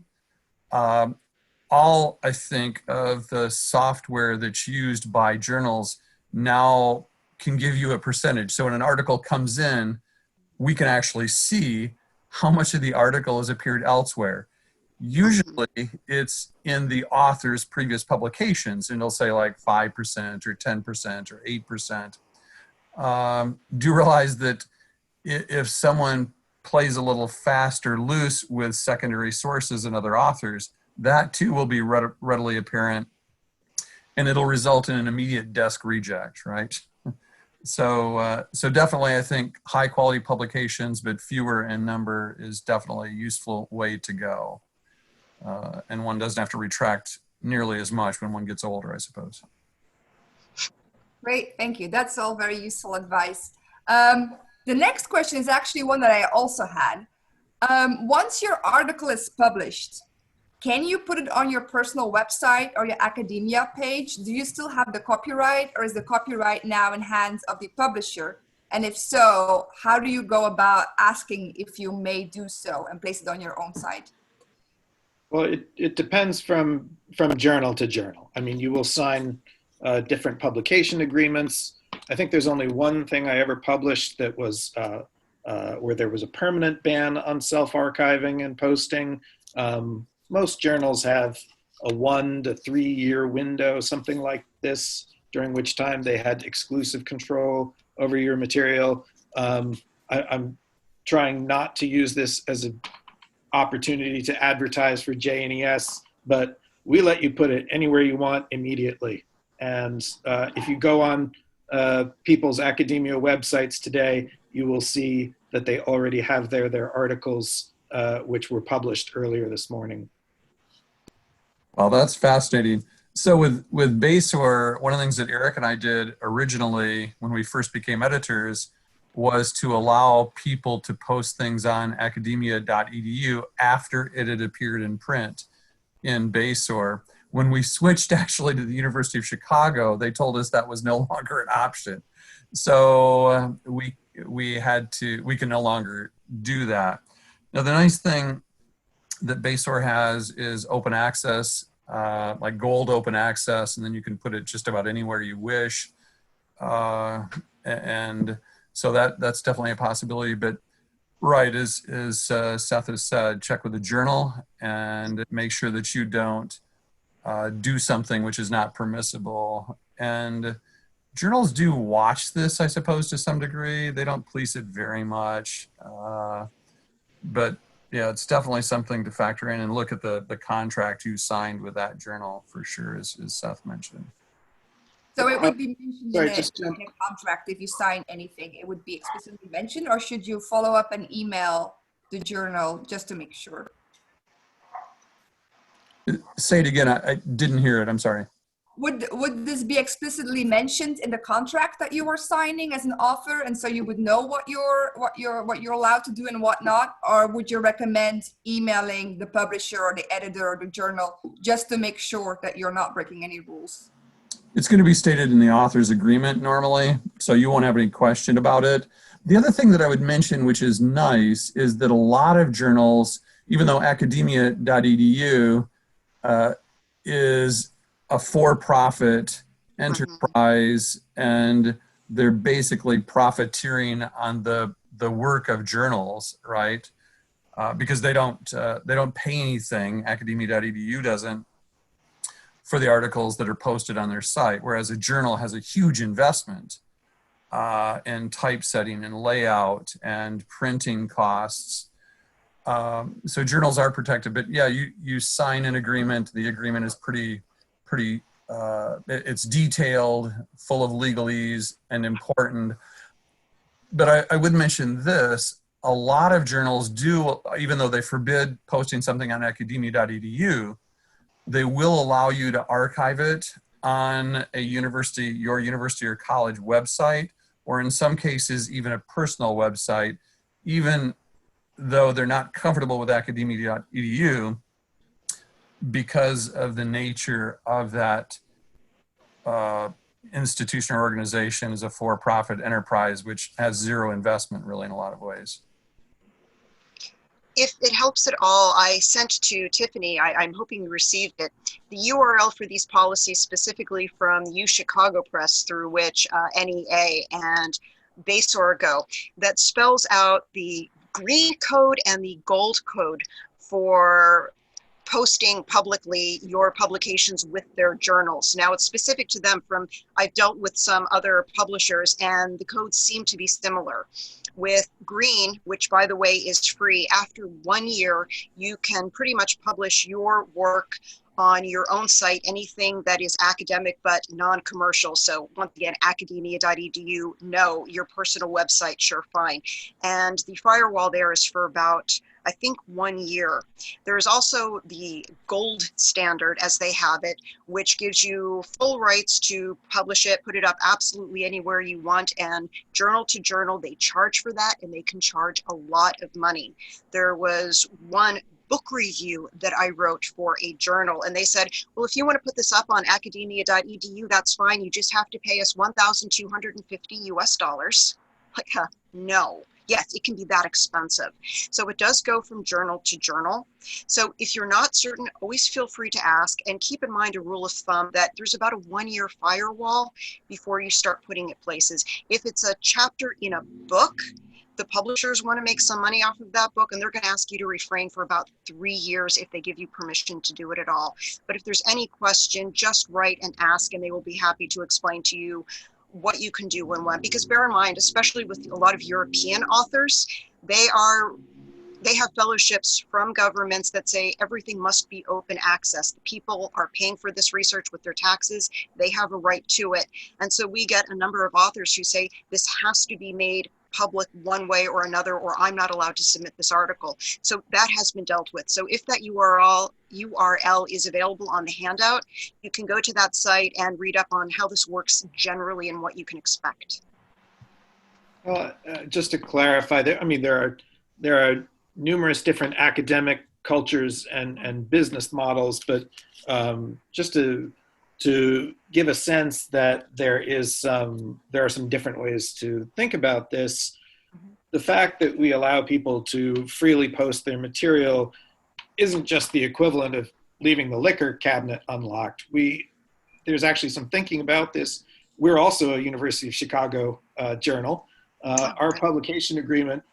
all, I think, of the software that's used by journals now can give you a percentage. So when an article comes in, we can actually see how much of the article has appeared elsewhere. Usually it's in the author's previous publications, and it'll say like 5% or 10% or 8%. Do realize that if someone plays a little fast or loose with secondary sources and other authors, that too will be readily apparent, and it'll result in an immediate desk reject, right? So definitely I think high quality publications, but fewer in number, is definitely a useful way to go. And one doesn't have to retract nearly as much when one gets older, I suppose. Great, thank you. That's all very useful advice. The next question is actually one that I also had. Once your article is published, can you put it on your personal website or your academia page? Do you still have the copyright, or is the copyright now in hands of the publisher? And if so, how do you go about asking if you may do so and place it on your own site? Well, it depends from journal to journal. I mean, you will sign different publication agreements. I think there's only one thing I ever published that was where there was a permanent ban on self-archiving and posting. Most journals have a 1 to 3 year window, something like this, during which time they had exclusive control over your material. I'm trying not to use this as an opportunity to advertise for JNES, but we let you put it anywhere you want immediately. And if you go on people's academia websites today, you will see that they already have their articles, which were published earlier this morning. Well, that's fascinating. So with BASOR, one of the things that Eric and I did originally when we first became editors was to allow people to post things on academia.edu after it had appeared in print in BASOR. When we switched actually to the University of Chicago, they told us that was no longer an option. So we can no longer do that. Now, the nice thing that BASOR has is open access, like gold open access, and then you can put it just about anywhere you wish. And so that's definitely a possibility. But right, as Seth has said, check with the journal and make sure that you don't do something which is not permissible. And journals do watch this, I suppose, to some degree. They don't police it very much. But yeah, it's definitely something to factor in and look at the contract you signed with that journal for sure, as Seth mentioned. So it would be mentioned Sorry, in a contract if you sign anything, it would be explicitly mentioned, or should you follow up and email the journal just to make sure? Say it again, I didn't hear it, I'm sorry. Would this be explicitly mentioned in the contract that you were signing as an author, and so you would know what you're allowed to do and what not, or would you recommend emailing the publisher or the editor or the journal just to make sure that you're not breaking any rules? It's going to be stated in the author's agreement normally, so you won't have any question about it. The other thing that I would mention, which is nice, is that a lot of journals, even though academia.edu is a for-profit enterprise, and they're basically profiteering on the work of journals, right? Because they don't pay anything, academia.edu doesn't, for the articles that are posted on their site, whereas a journal has a huge investment in typesetting and layout and printing costs. So journals are protected, but yeah, you sign an agreement. The agreement is pretty, it's detailed, full of legalese and important. But I would mention this, a lot of journals do, even though they forbid posting something on academia.edu, they will allow you to archive it on a university, your university or college website, or in some cases, even a personal website, even though they're not comfortable with academia.edu because of the nature of that institution or organization as a for-profit enterprise, which has zero investment really in a lot of ways. If it helps at all, I sent to Tiffany, I'm hoping you received it, the URL for these policies specifically from U Chicago Press, through which NEA and ASOR go, that spells out the green code and the gold code for posting publicly your publications with their journals. Now it's specific to them. I've dealt with some other publishers and the codes seem to be similar. With green, which by the way is free, after 1 year, you can pretty much publish your work on your own site, anything that is academic but non-commercial. So once again, academia.edu, no, your personal website, sure, fine. And the firewall there is for about, I think, 1 year. There's also the gold standard, as they have it, which gives you full rights to publish it, put it up absolutely anywhere you want, and journal to journal, they charge for that, and they can charge a lot of money. There was one book review that I wrote for a journal, and they said, well, if you want to put this up on academia.edu, that's fine. You just have to pay us $1,250 US. Like, no. Yes, it can be that expensive. So it does go from journal to journal. So if you're not certain, always feel free to ask, and keep in mind a rule of thumb that there's about a 1 year firewall before you start putting it places. If it's a chapter in a book, the publishers want to make some money off of that book, and they're going to ask you to refrain for about 3 years if they give you permission to do it at all. But if there's any question, just write and ask, and they will be happy to explain to you what you can do and when. Because bear in mind, especially with a lot of European authors, they have fellowships from governments that say everything must be open access. The people are paying for this research with their taxes. They have a right to it. And so we get a number of authors who say this has to be made public one way or another, or I'm not allowed to submit this article. So that has been dealt with. So if that URL is available on the handout, you can go to that site and read up on how this works generally and what you can expect. Just to clarify, there are numerous different academic cultures and business models, but just to give a sense that there are some different ways to think about this. The fact that we allow people to freely post their material isn't just the equivalent of leaving the liquor cabinet unlocked. There's actually some thinking about this. We're also a University of Chicago journal. Our publication agreement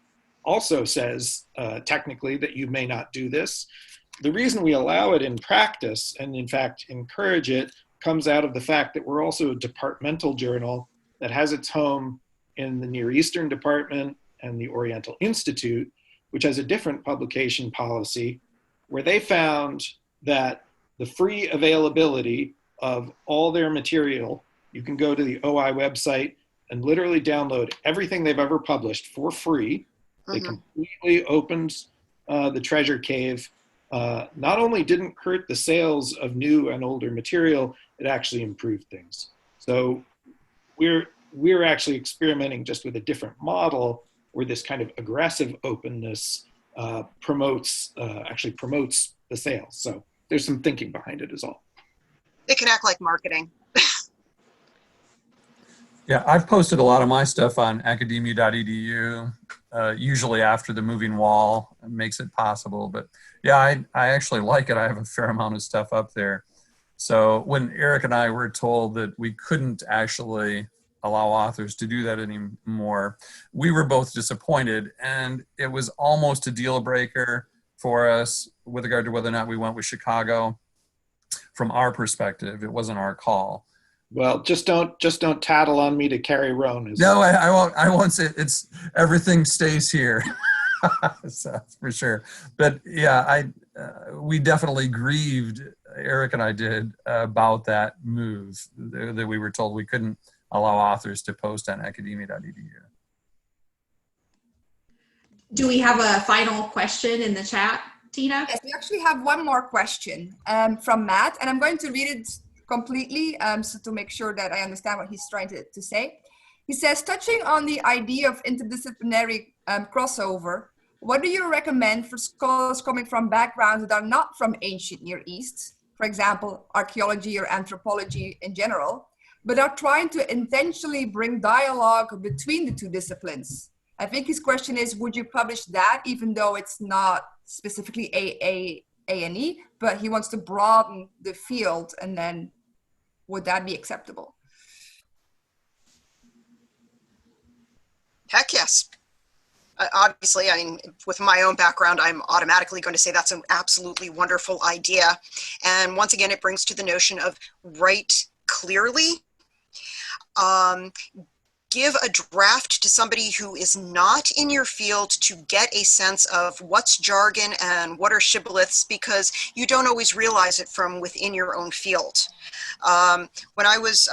also says technically that you may not do this. The reason we allow it in practice, and in fact encourage it, comes out of the fact that we're also a departmental journal that has its home in the Near Eastern Department and the Oriental Institute, which has a different publication policy, where they found that the free availability of all their material, you can go to the OI website and literally download everything they've ever published for free. They completely opened the treasure cave. Not only didn't hurt the sales of new and older material, it actually improved things. So we're actually experimenting just with a different model where this kind of aggressive openness promotes the sales. So there's some thinking behind it as well. It can act like marketing. Yeah, I've posted a lot of my stuff on academia.edu, usually after the moving wall makes it possible. But yeah, I actually like it. I have a fair amount of stuff up there. So when Eric and I were told that we couldn't actually allow authors to do that anymore. We were both disappointed, and it was almost a deal breaker for us with regard to whether or not we went with Chicago. From our perspective, it wasn't our call. Well, just don't tattle on me to Carrie Roan. No, I won't say it's everything stays here. So, for sure. But yeah, we definitely grieved, Eric and I did, about that move, that we were told we couldn't allow authors to post on academia.edu. Do we have a final question in the chat, Tina? Yes, we actually have one more question from Matt, and I'm going to read it completely so to make sure that I understand what he's trying to say. He says, touching on the idea of interdisciplinary crossover, what do you recommend for scholars coming from backgrounds that are not from ancient Near East, for example, archaeology or anthropology in general, but are trying to intentionally bring dialogue between the two disciplines? I think his question is, would you publish that even though it's not specifically A&E, but he wants to broaden the field, and then would that be acceptable? Heck yes. Obviously, I mean, with my own background, I'm automatically going to say that's an absolutely wonderful idea. And once again, it brings to the notion of write clearly. Give a draft to somebody who is not in your field to get a sense of what's jargon and what are shibboleths, because you don't always realize it from within your own field. When I was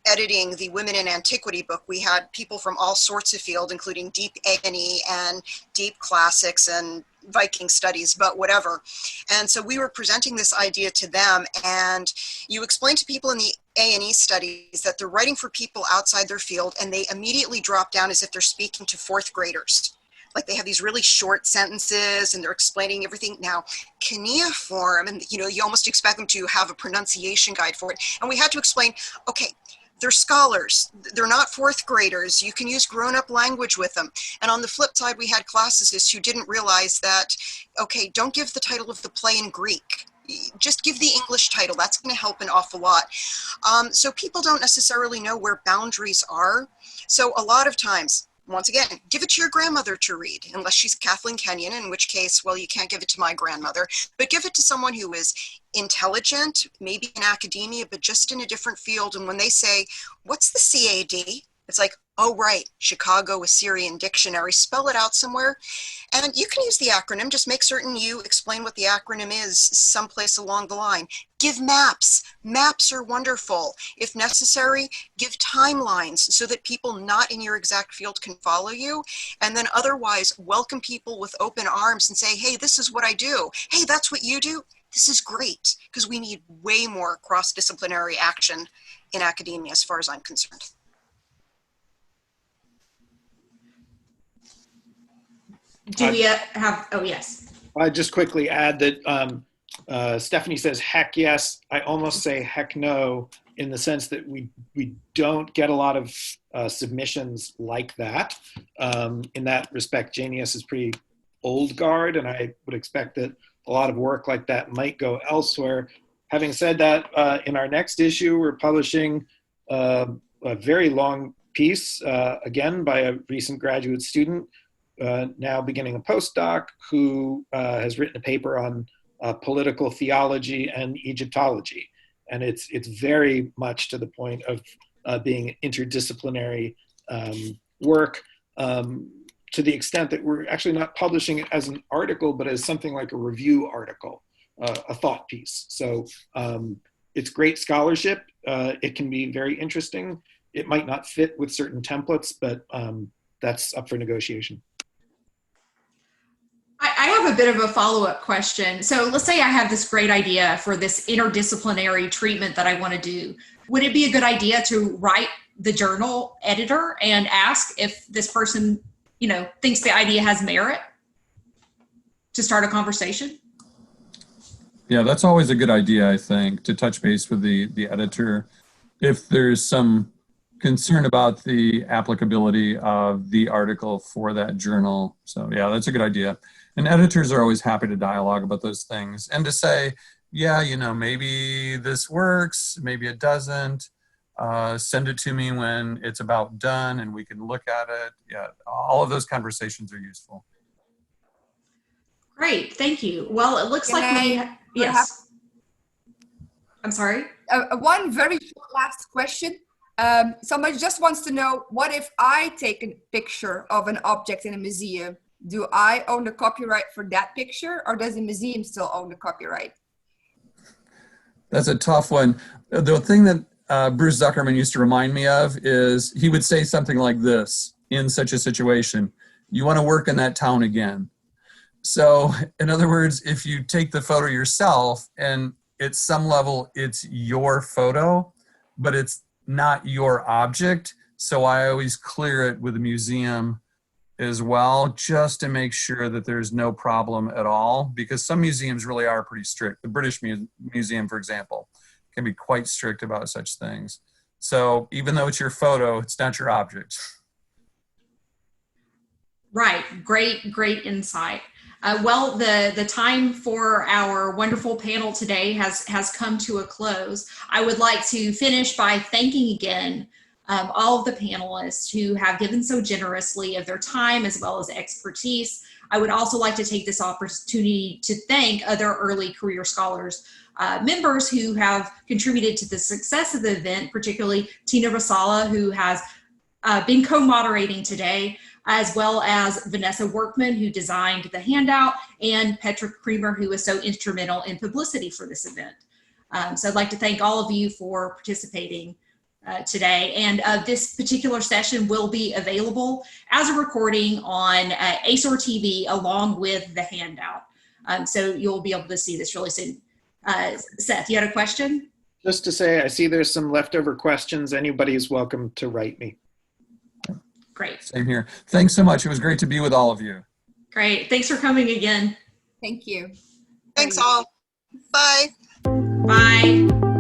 editing the Women in Antiquity book, we had people from all sorts of field, including deep A&E and deep classics and Viking studies, but whatever. And so we were presenting this idea to them, and you explain to people in the A&E studies that they're writing for people outside their field, and they immediately drop down as if they're speaking to fourth graders. Like they have these really short sentences and they're explaining everything. Now, cuneiform, and you almost expect them to have a pronunciation guide for it. And we had to explain, okay, they're scholars. They're not fourth graders. You can use grown-up language with them. And on the flip side, we had classicists who didn't realize that, okay, don't give the title of the play in Greek. Just give the English title. That's going to help an awful lot. So people don't necessarily know where boundaries are. So a lot of times, once again, give it to your grandmother to read, unless she's Kathleen Kenyon, in which case, well, you can't give it to my grandmother, but give it to someone who is intelligent, maybe in academia, but just in a different field. And when they say, what's the CAD? It's like, oh, right, Chicago Assyrian Dictionary, spell it out somewhere. And you can use the acronym, just make certain you explain what the acronym is someplace along the line. Give maps. Maps are wonderful. If necessary, give timelines so that people not in your exact field can follow you. And then otherwise, welcome people with open arms and say, hey, this is what I do. Hey, that's what you do. This is great, because we need way more cross-disciplinary action in academia as far as I'm concerned. Do we have, oh yes. I'd just quickly add that Stephanie says, heck yes. I almost say heck no, in the sense that we don't get a lot of submissions like that. In that respect, JNES is pretty old guard, and I would expect that a lot of work like that might go elsewhere. Having said that, in our next issue, we're publishing a very long piece, again, by a recent graduate student, now beginning a postdoc, who has written a paper on political theology and Egyptology. And it's very much to the point of being interdisciplinary work, to the extent that we're actually not publishing it as an article, but as something like a review article, a thought piece. So it's great scholarship. It can be very interesting. It might not fit with certain templates, but that's up for negotiation. I have a bit of a follow-up question. So let's say I have this great idea for this interdisciplinary treatment that I want to do. Would it be a good idea to write the journal editor and ask if this person, thinks the idea has merit to start a conversation? Yeah, that's always a good idea, I think, to touch base with the editor if there's some concern about the applicability of the article for that journal. So yeah, that's a good idea. And editors are always happy to dialogue about those things and to say, yeah, maybe this works, maybe it doesn't. Send it to me when it's about done and we can look at it. Yeah, all of those conversations are useful. Great, thank you. Well, it looks like we, yes. I'm sorry? One very short last question. Somebody just wants to know, what if I take a picture of an object in a museum? Do I own the copyright for that picture, or does the museum still own the copyright? That's a tough one. The thing that Bruce Zuckerman used to remind me of is he would say something like this in such a situation: you want to work in that town again. So in other words, if you take the photo yourself and at some level it's your photo, but it's not your object. So I always clear it with the museum as well, just to make sure that there's no problem at all, because some museums really are pretty strict. The British Museum, for example, can be quite strict about such things. So even though it's your photo, it's not your object. Right, great insight. Well, the time for our wonderful panel today has come to a close. I would like to finish by thanking again all of the panelists who have given so generously of their time as well as expertise. I would also like to take this opportunity to thank other early career scholars members who have contributed to the success of the event, particularly Tina Rosala, who has been co-moderating today, as well as Vanessa Workman, who designed the handout, and Petra Creamer, who was so instrumental in publicity for this event. So I'd like to thank all of you for participating today. And this particular session will be available as a recording on ASOR TV along with the handout. So you'll be able to see this really soon. Seth, you had a question? Just to say, I see there's some leftover questions. Anybody is welcome to write me. Great. Same here. Thanks so much. It was great to be with all of you. Great. Thanks for coming again. Thank you. Thanks all. Bye. Bye.